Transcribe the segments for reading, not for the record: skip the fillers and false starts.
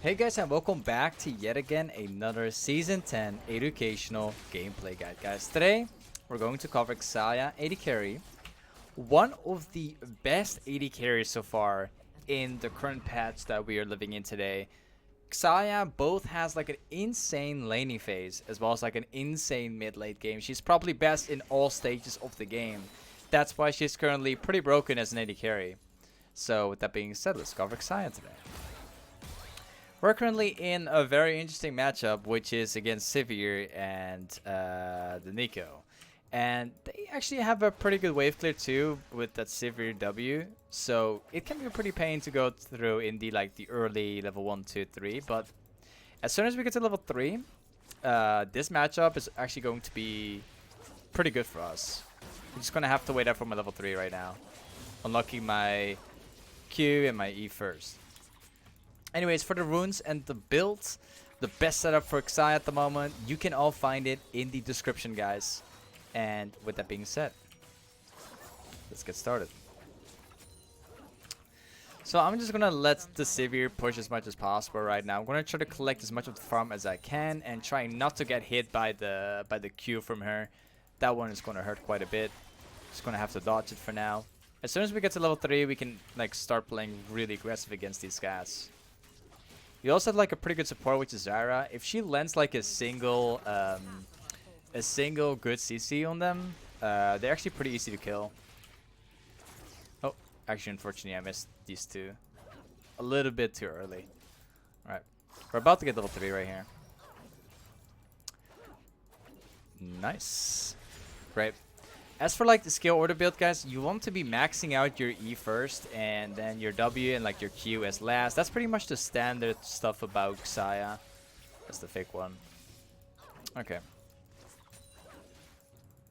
Hey guys, and welcome back to yet again another Season 10 educational gameplay guide. Guys, today we're going to cover Xayah AD carry, one of the best AD carries so far in the current patch that we are living in today. Xayah both has like an insane laning phase as well as like an insane mid-late game. She's probably best in all stages of the game. That's why she's currently pretty broken as an AD carry. So with that being said, let's cover Xayah today. We're currently in a very interesting matchup, which is against Sivir and the Nico. And they actually have a pretty good wave clear too with that Sivir W. So it can be a pretty pain to go through in the early level 1, 2, 3. But as soon as we get to level 3, this matchup is actually going to be pretty good for us. I'm just going to have to wait out for my level 3 right now. Unlocking my Q and my E first. Anyways, for the runes and the builds, the best setup for Xayah at the moment, you can all find it in the description, guys. And with that being said, let's get started. So I'm just gonna let the Sivir push as much as possible right now. I'm gonna try to collect as much of the farm as I can and try not to get hit by the Q from her. That one is gonna hurt quite a bit. Just gonna have to dodge it for now. As soon as we get to level 3, we can start playing really aggressive against these guys. You also have a pretty good support, which is Xayah. If she lands a single good CC on them, they're actually pretty easy to kill. Oh, actually, unfortunately, I missed these two a little bit too early. All right, we're about to get level 3 right here. Nice, great. As for the skill order build, guys, you want to be maxing out your E first and then your W and your Q as last. That's pretty much the standard stuff about Xayah. That's the fake one. Okay.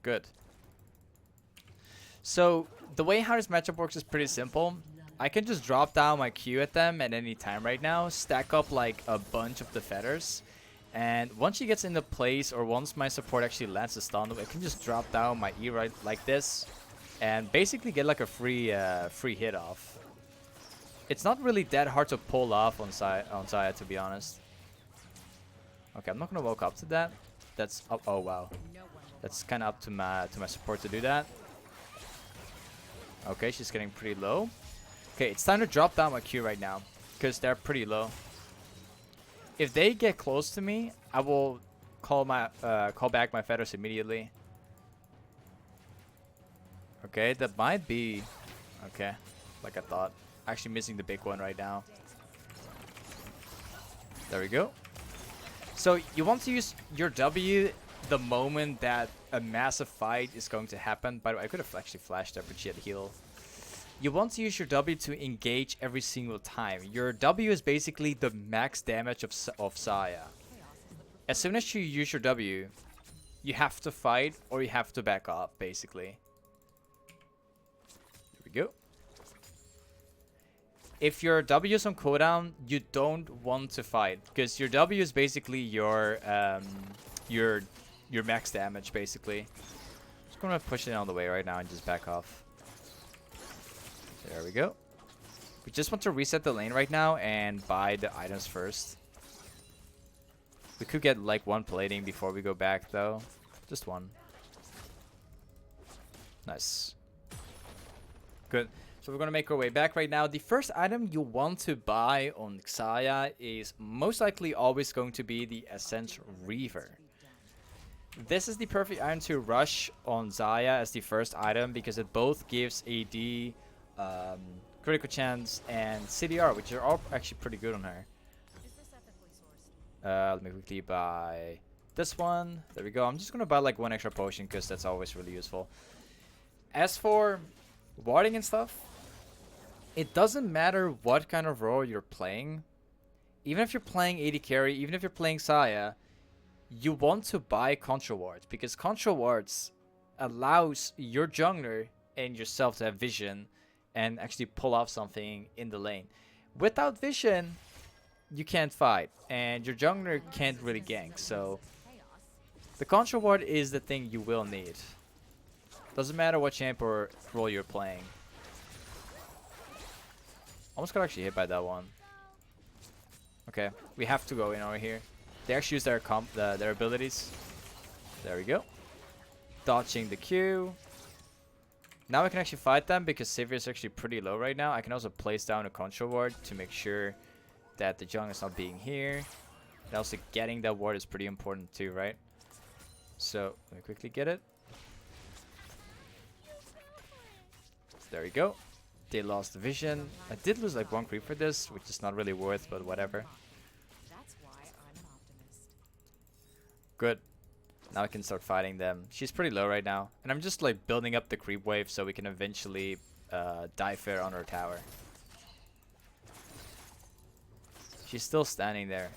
Good. So the way how this matchup works is pretty simple. I can just drop down my Q at them at any time right now, stack up a bunch of the feathers. And once she gets into place, or once my support actually lands a stun, I can just drop down my E right like this, and basically get a free hit off. It's not really that hard to pull off on Xayah, to be honest. Okay, I'm not gonna walk up to that. That's up. Oh wow, that's kind of up to my support to do that. Okay, she's getting pretty low. Okay, it's time to drop down my Q right now because they're pretty low. If they get close to me, I will call back my feathers immediately. Okay, that might be okay, like I thought. Actually missing the big one right now. There we go. So you want to use your W the moment that a massive fight is going to happen. By the way, I could have actually flashed up, but she had heal. You want to use your W to engage every single time. Your W is basically the max damage of Xayah. As soon as you use your W, you have to fight or you have to back up, basically. Here we go. If your W is on cooldown, you don't want to fight because your W is basically your max damage, basically. Just gonna push it on the way right now and just back off. There we go. We just want to reset the lane right now and buy the items first. We could get one plating before we go back though. Just one. Nice. Good. So we're going to make our way back right now. The first item you want to buy on Xayah is most likely always going to be the S10 Reaver. This is the perfect item to rush on Xayah as the first item because it both gives AD critical chance and CDR, which are all actually pretty good on her. Let me quickly buy this one. There we go. I'm just gonna buy one extra potion because that's always really useful. As for warding and stuff, it doesn't matter what kind of role you're playing. Even if you're playing AD carry, even if you're playing Xayah, you want to buy control wards because control wards allows your jungler and yourself to have vision and actually pull off something in the lane. Without vision, you can't fight, and your jungler can't really gank, so the control ward is the thing you will need. Doesn't matter what champ or role you're playing. Almost got actually hit by that one. Okay, we have to go in over here. They actually use their abilities. There we go. Dodging the Q. Now I can actually fight them because Xayah is actually pretty low right now. I can also place down a control ward to make sure that the jungle is not being here. And also getting that ward is pretty important too, right? So let me quickly get it. There we go. They lost the vision. I did lose like 1 creep for this, which is not really worth, but whatever. Good. Now I can start fighting them. She's pretty low right now. And I'm just like building up the creep wave so we can eventually die fair on her tower. She's still standing there.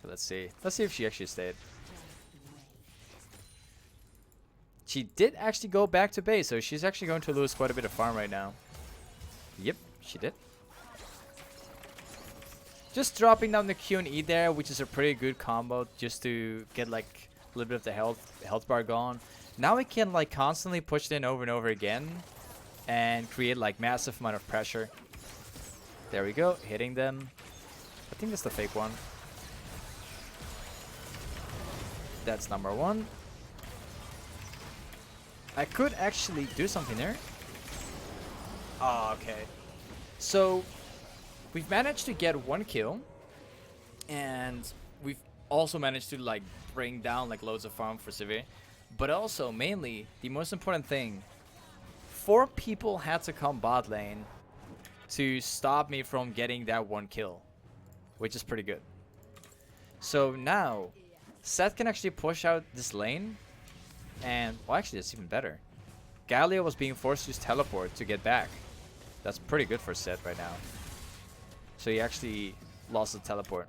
So let's see. Let's see if she actually stayed. She did actually go back to base, so she's actually going to lose quite a bit of farm right now. Yep, she did. Just dropping down the Q and E there, which is a pretty good combo just to get like a little bit of the health bar gone. Now we can like constantly push it in over and over again and create like massive amount of pressure. There we go, hitting them. I think that's the fake one. That's number 1. I could actually do something there. Oh, okay. So we've managed to get 1 kill, and we've also managed to like bring down like loads of farm for Xayah. But also, mainly, the most important thing, 4 people had to come bot lane to stop me from getting that 1 kill, which is pretty good. So now, Seth can actually push out this lane, and well, actually, it's even better. Galio was being forced to use teleport to get back. That's pretty good for Seth right now. So he actually lost the teleport.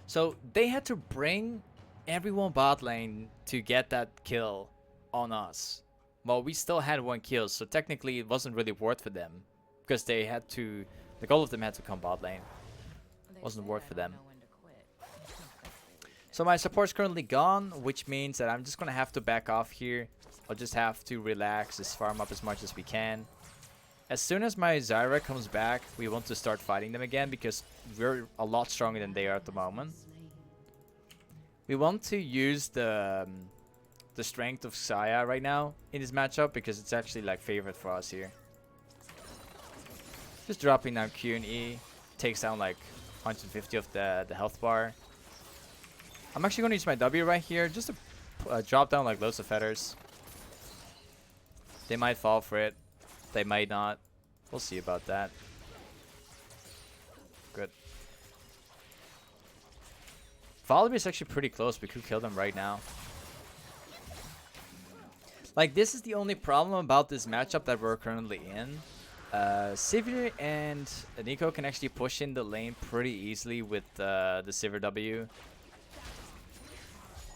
So they had to bring everyone bot lane to get that kill on us. Well, we still had 1 kill, so technically it wasn't really worth for them. Because they had to, like all of them had to come bot lane. Wasn't worth for them. So my support's currently gone, which means that I'm just going to have to back off here. I'll just have to relax, just farm up as much as we can. As soon as my Xayah comes back, we want to start fighting them again because we're a lot stronger than they are at the moment. We want to use the strength of Xayah right now in this matchup because it's actually like favorite for us here. Just dropping down Q and E, takes down like 150 of the health bar. I'm actually going to use my W right here just to drop down like loads of feathers. They might fall for it. They might not. We'll see about that. Good. Volibear is actually pretty close. We could kill them right now. Like, this is the only problem about this matchup that we're currently in. Xayah and Nico can actually push in the lane pretty easily with the Xayah W.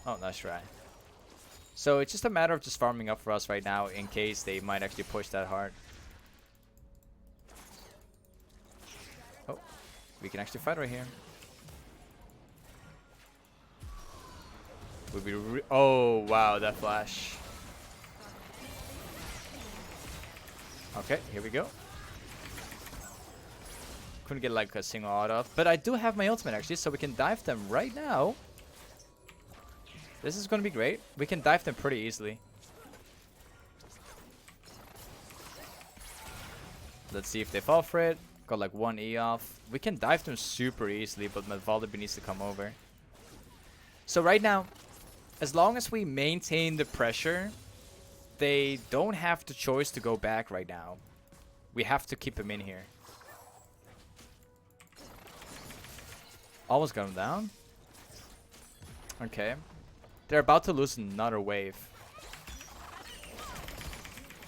Oh, nice try. So it's just a matter of just farming up for us right now in case they might actually push that hard. Oh, we can actually fight right here. Would be oh, wow, that flash. Okay, here we go. Couldn't get like a single auto off, but I do have my ultimate actually, so we can dive them right now. This is going to be great. We can dive them pretty easily. Let's see if they fall for it. Got like 1 E off. We can dive them super easily, but my Volibear needs to come over. So right now, as long as we maintain the pressure, they don't have the choice to go back right now. We have to keep him in here. Almost got him down. Okay. They're about to lose another wave.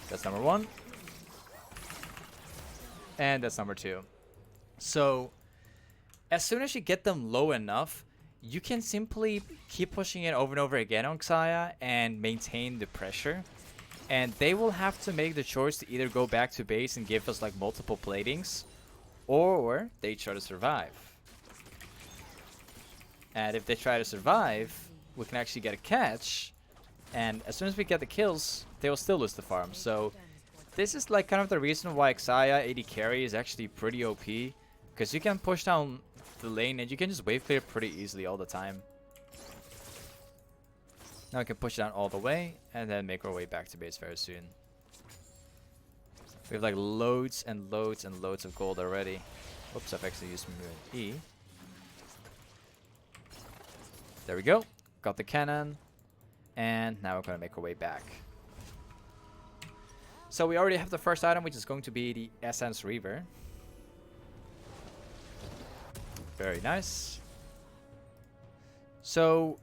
That's number 1. And that's number 2. So, as soon as you get them low enough, you can simply keep pushing it over and over again on Xayah and maintain the pressure. And they will have to make the choice to either go back to base and give us like multiple platings, or they try to survive. And if they try to survive, we can actually get a catch, and as soon as we get the kills, they will still lose the farm. So this is like kind of the reason why Xayah AD carry is actually pretty OP. Because you can push down the lane and you can just wave clear pretty easily all the time. Now we can push down all the way and then make our way back to base very soon. We have like loads and loads and loads of gold already. Oops, I've actually used my E. There we go. Got the cannon. And now we're going to make our way back. So we already have the first item, which is going to be the S10 Reaver. Very nice. So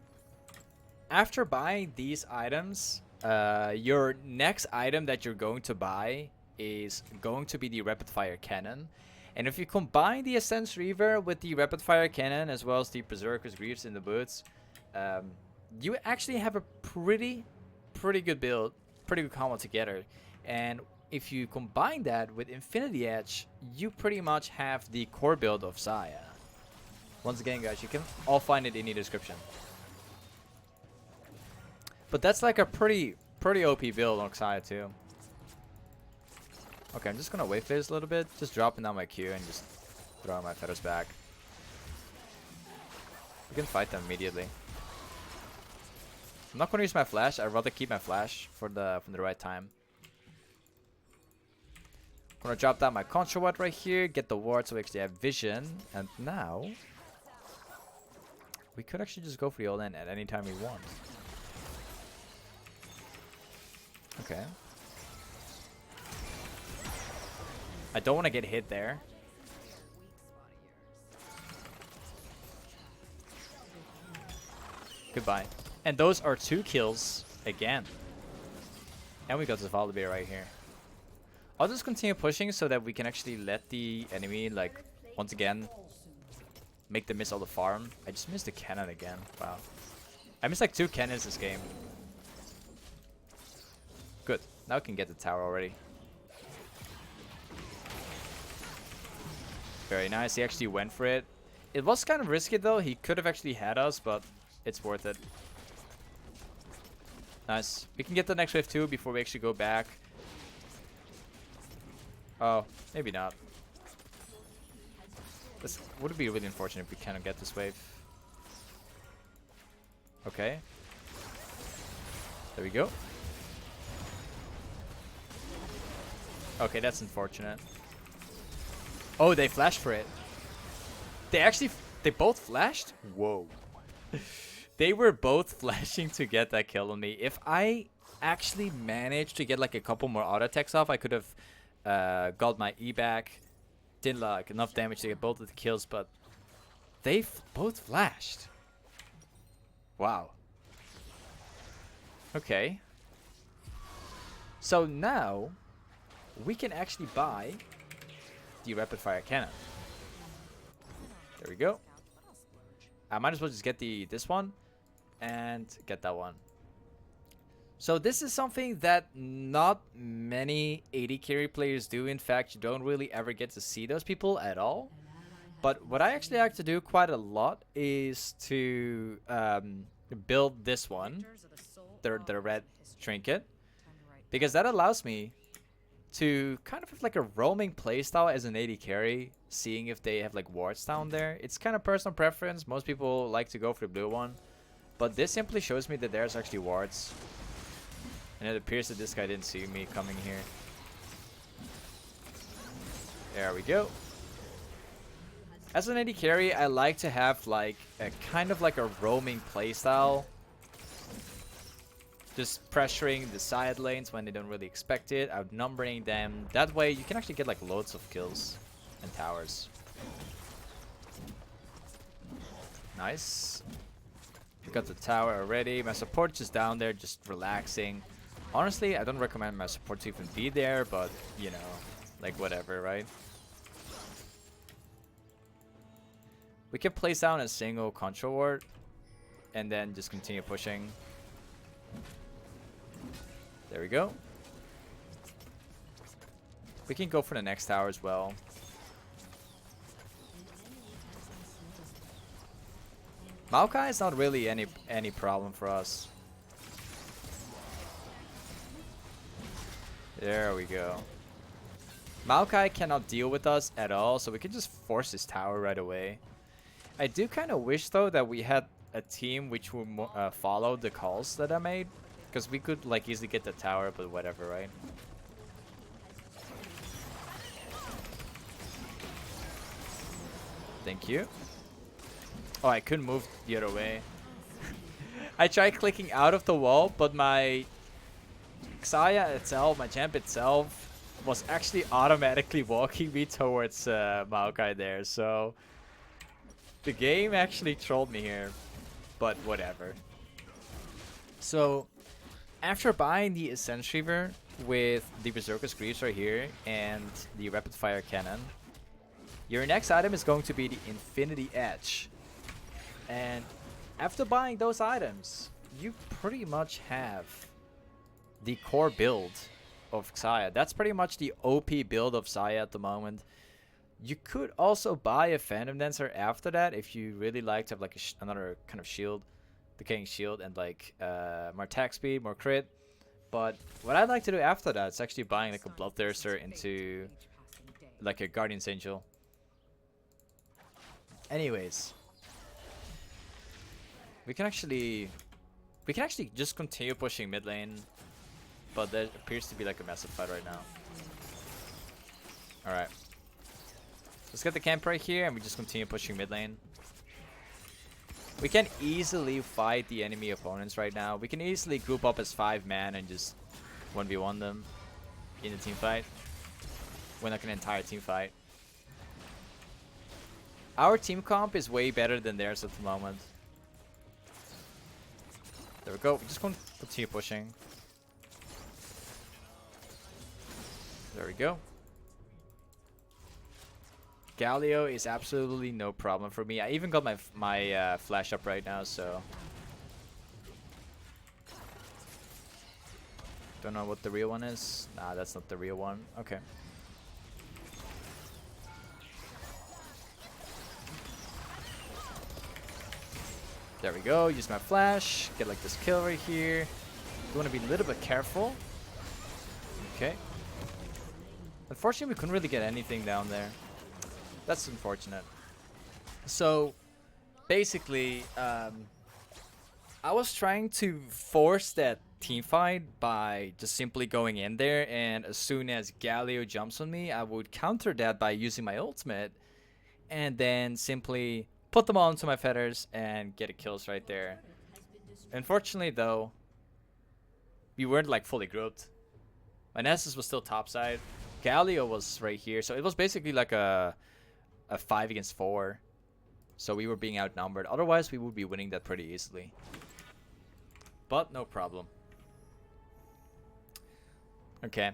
after buying these items, your next item that you're going to buy is going to be the rapidfire cannon. And if you combine the S10 Reaver with the rapidfire cannon as well as the berserker's greaves in the boots, you actually have a pretty good build, pretty good combo together. And if you combine that with Infinity Edge, you pretty much have the core build of Xayah. Once again, guys, you can all find it in the description. But that's like a pretty OP build on Xayah too. Okay, I'm just gonna wave phase a little bit, just dropping down my Q and just throwing my feathers back. We can fight them immediately. I'm not gonna use my flash. I'd rather keep my flash for the right time. I'm gonna drop down my control ward right here, get the ward so we actually have vision, and now we could actually just go for the all in at any time we want. Okay. I don't want to get hit there. Goodbye. And those are 2 kills again. And we got this Volibear right here. I'll just continue pushing so that we can actually let the enemy, like, once again, make them miss all the farm. I just missed the cannon again. Wow. I missed like 2 cannons this game. Good. Now we can get the tower already. Very nice. He actually went for it. It was kind of risky though. He could have actually had us, but it's worth it. Nice. We can get the next wave too before we actually go back. Oh, maybe not. This would be really unfortunate if we cannot get this wave. Okay. There we go. Okay, that's unfortunate. Oh, they flashed for it. They both flashed? Whoa. They were both flashing to get that kill on me. If I actually managed to get like a couple more auto attacks off, I could have got my E back. Didn't like enough damage to get both of the kills, but they both flashed. Wow. Okay. So now we can actually buy the rapid-fire cannon. There we go. I might as well just get this one and get that one. So this is something that not many AD carry players do. In fact, you don't really ever get to see those people at all. But what I actually like to do quite a lot is to build this one, the red trinket, because that allows me to kind of have like a roaming playstyle as an AD carry, seeing if they have like wards down there. It's kind of personal preference. Most people like to go for the blue one, but this simply shows me that there's actually wards. And it appears that this guy didn't see me coming here. There we go. As an AD carry, I like to have like a kind of like a roaming playstyle. Just pressuring the side lanes when they don't really expect it, outnumbering them. That way you can actually get like loads of kills and towers. Nice. We got the tower already. My support just down there, just relaxing. Honestly, I don't recommend my support to even be there, but you know, like whatever, right? We can place down a single control ward and then just continue pushing. There we go. We can go for the next tower as well. Maokai is not really any problem for us. There we go. Maokai cannot deal with us at all, so we can just force his tower right away. I do kind of wish, though, that we had a team which would follow the calls that I made. Because we could, like, easily get the tower, but whatever, right? Thank you. Oh, I couldn't move the other way. I tried clicking out of the wall, but my Xayah itself, my champ itself, was actually automatically walking me towards Maokai there. So the game actually trolled me here, but whatever. So after buying the S10 Xayah with the berserker's greaves right here and the rapidfire cannon, your next item is going to be the Infinity Edge. And after buying those items, you pretty much have the core build of Xayah. That's pretty much the OP build of Xayah at the moment. You could also buy a Phantom Dancer after that if you really like to have like another kind of shield, decaying shield, and like more attack speed, more crit. But what I'd like to do after that is actually buying like a bloodthirster into like a Guardian's Angel. Anyways, we can actually just continue pushing mid lane, but there appears to be like a massive fight right now. All right, let's get the camp right here, and we just continue pushing mid lane. We can easily fight the enemy opponents right now. We can easily group up as 5 man and just 1v1 them in a team fight. Win like an entire team fight. Our team comp is way better than theirs at the moment. There we go. We're just going to continue pushing. There we go. Galio is absolutely no problem for me. I even got my flash up right now, so don't know what the real one is. Nah, that's not the real one. Okay. There we go. Use my flash. Get like this kill right here. You want to be a little bit careful. Okay. Unfortunately, we couldn't really get anything down there. That's unfortunate. So, basically, I was trying to force that team fight by just simply going in there, and as soon as Galio jumps on me, I would counter that by using my ultimate, and then simply put them all into my feathers and get a kills right there. Unfortunately, though, we weren't like fully grouped. My Nessus was still topside. Galio was right here, so it was basically like a 5 against 4. So we were being outnumbered. Otherwise, we would be winning that pretty easily. But no problem. Okay.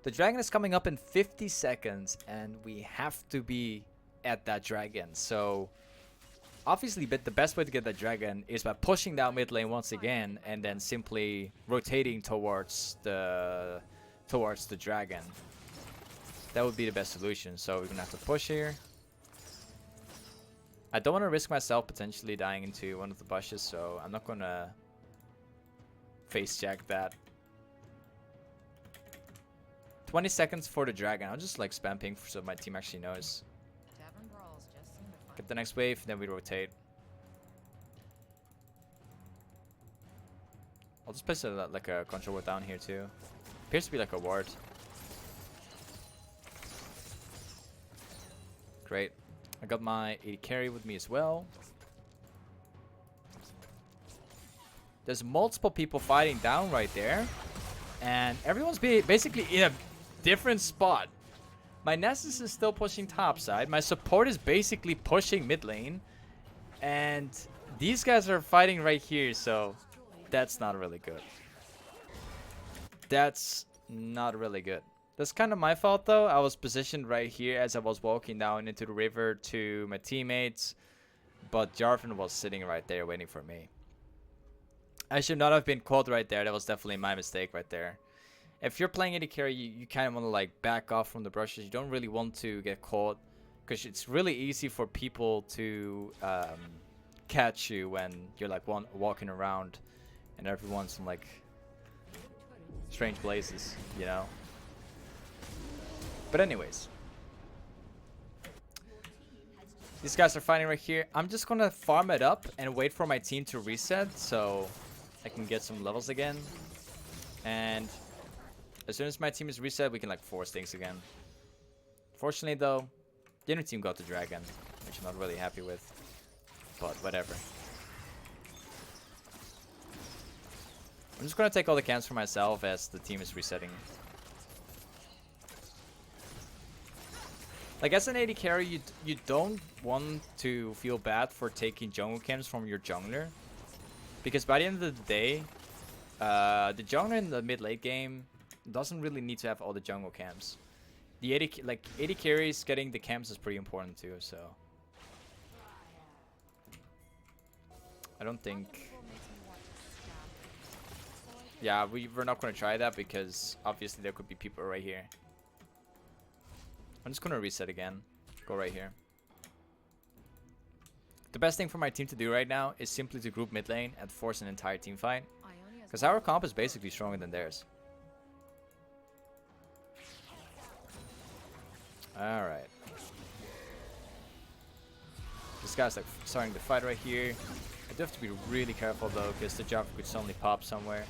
The dragon is coming up in 50 seconds, and we have to be at that dragon. So obviously, but the best way to get that dragon is by pushing down mid lane once again, and then simply rotating towards the dragon. That would be the best solution. So we're gonna have to push here. I don't want to risk myself potentially dying into one of the bushes, so I'm not gonna face check that. 20 seconds for the dragon. I'll just like spam ping so my team actually knows. Get the next wave, then we rotate. I'll just place like a control ward down here too. Appears to be like a ward. Great. I got my AD carry with me as well. There's multiple people fighting down right there, and everyone's basically in a different spot. My Nessus is still pushing topside. My support is basically pushing mid lane, and these guys are fighting right here, so that's not really good. That's not really good. That's kind of my fault though. I was positioned right here as I was walking down into the river to my teammates, but Jarvan was sitting right there waiting for me. I should not have been caught right there. That was definitely my mistake right there. If you're playing AD carry, you kind of want to like back off from the brushes. You don't really want to get caught, because it's really easy for people to catch you when you're like walking around and everyone's like strange places, you know. But anyways, these guys are fighting right here. I'm just gonna farm it up and wait for my team to reset so I can get some levels again. And as soon as my team is reset, we can like force things again. Fortunately though, the inner team got the dragon, which I'm not really happy with. But whatever. I'm just gonna take all the camps for myself as the team is resetting. Like as an AD carry, you don't want to feel bad for taking jungle camps from your jungler, because by the end of the day, the jungler in the mid-late game doesn't really need to have all the jungle camps. The AD carries getting the camps is pretty important too. So I don't think. Yeah, we're not gonna try that because obviously there could be people right here. I'm just gonna reset again. Go right here. The best thing for my team to do right now is simply to group mid lane and force an entire team fight. Because our comp is basically stronger than theirs. Alright. This guy's like starting to fight right here. I do have to be really careful though, because the Jaffa could suddenly pop somewhere.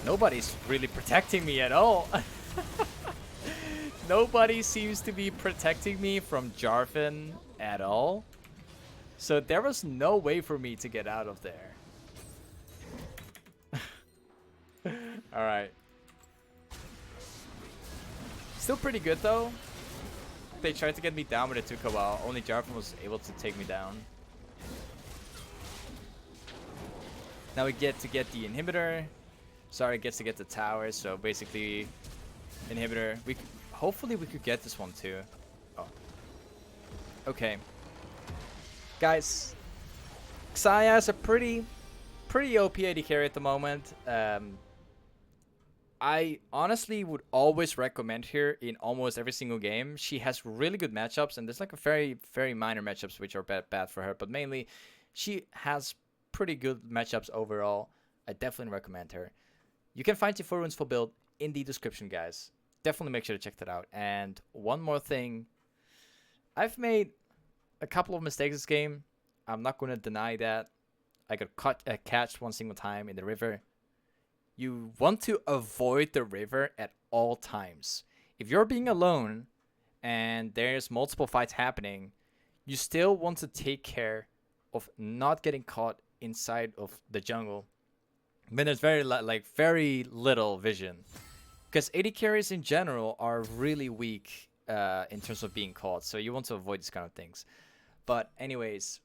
Nobody's really protecting me at all. Nobody seems to be protecting me from Jarvan at all. So there was no way for me to get out of there. Alright. Still pretty good though. They tried to get me down, but it took a while. Only Jarvan was able to take me down. Now we get to get the inhibitor. Sorry, gets to get the tower. So basically, inhibitor. Hopefully we could get this one too. Oh. Okay. Guys, Xayah is a pretty OP AD carry at the moment. I honestly would always recommend her in almost every single game. She has really good matchups, and there's like a very minor matchups which are bad for her, but mainly she has pretty good matchups overall. I definitely recommend her. You can find the 4 runes full build in the description, guys. Definitely make sure to check that out. And one more thing. I've made a couple of mistakes this game. I'm not going to deny that. I got catched one single time in the river. You want to avoid the river at all times. If you're being alone and there's multiple fights happening, you still want to take care of not getting caught inside of the jungle. But there's very little vision. Because AD carries in general are really weak in terms of being caught. So you want to avoid these kind of things. But anyways,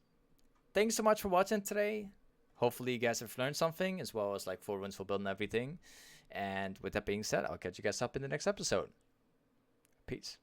thanks so much for watching today. Hopefully you guys have learned something, as well as like 4 runes for building everything. And with that being said, I'll catch you guys up in the next episode. Peace.